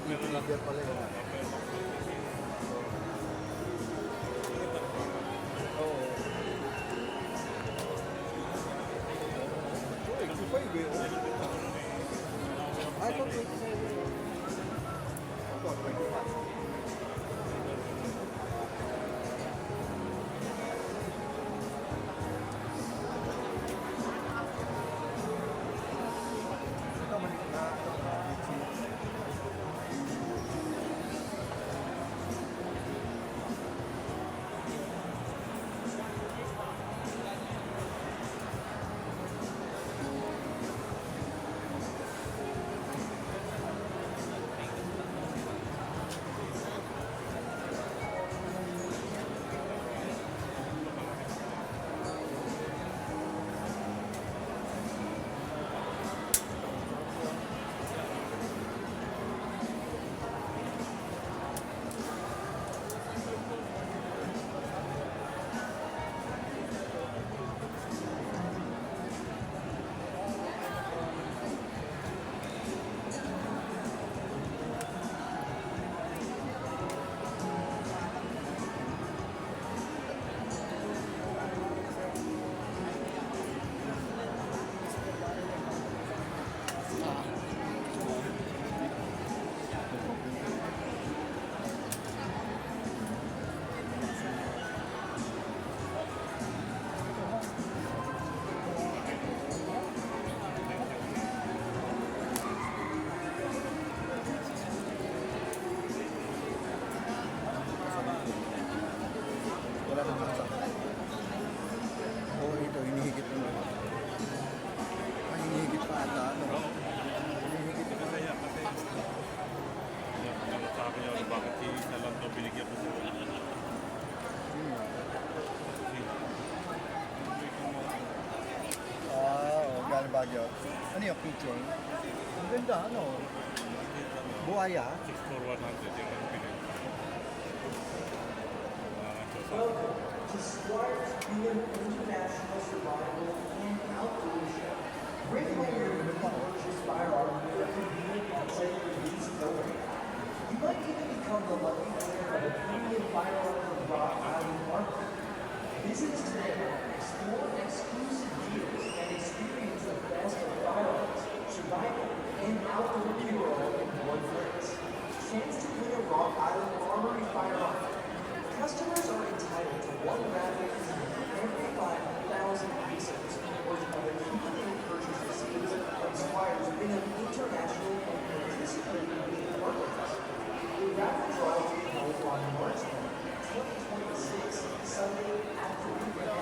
Meron lang. Beer pala yun. Oo. Oh, 85 eh. Ito 27. Ito 25. Ito maliit na. Wala naman sa oo, ito, hinihigit naman. Ay, hinihigit pa ata, ano? Hinihigit pa. Masaya kasi. Ano sa akin yun, bakit na lang ito binigyan ko sa Oo, galing Baguio. Ano yung picture? Ang ganda, ano? Buhaya? 64100 yung ang pinag. Welcome to Squires Beer International Survival and Outdoor Show. Bring home your purchase firearm with a convenient and safe release program. You might even become the lucky winner of a premium firearm from Rock Island Market. Visit us today, explore exclusive deals, and experience the best of firearms, survival, and outdoor gear all in one place. Chance to win a Rock Island Armory firearm. Customers are entitled to one raffle every 5,000 pesos worth of accumulated purchase receipts from Squires in an international and participating in markets. The raffle draw will be held on March 10, 2026, Sunday after weekend.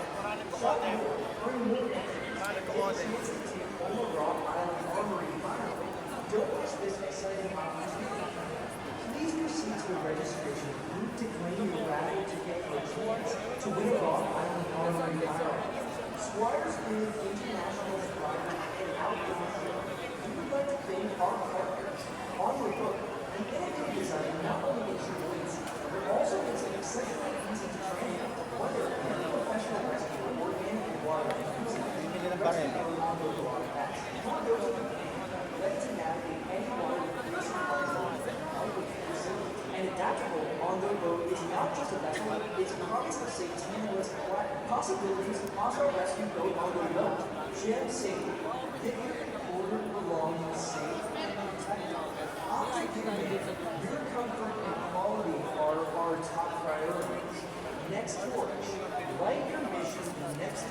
Shop more, bring more entries, and get a chance to take home a Rock Island Armory firearm. Don't miss this exciting opportunity. Please proceed to the registration group to claim your raffle ticket for a chance to win a Rock Island Armory firearm. Squires Beer International Survival and Outdoor Show. We would like to thank our partners, On the Book, an innovative design not only makes you wins, but also makes it accessible and easy to train, whether you're a professional rescuer or in water enthusiast. Rescue On the Book has your go-to ready to navigate any water facing and adaptable on the road is not just a vessel, it's a promise of safety with possibilities also rescue boat on the road. Gem safety, get your order belongings safe and protected. Optic Unit, your comfort and quality are our top priorities. Next Torch, write your mission next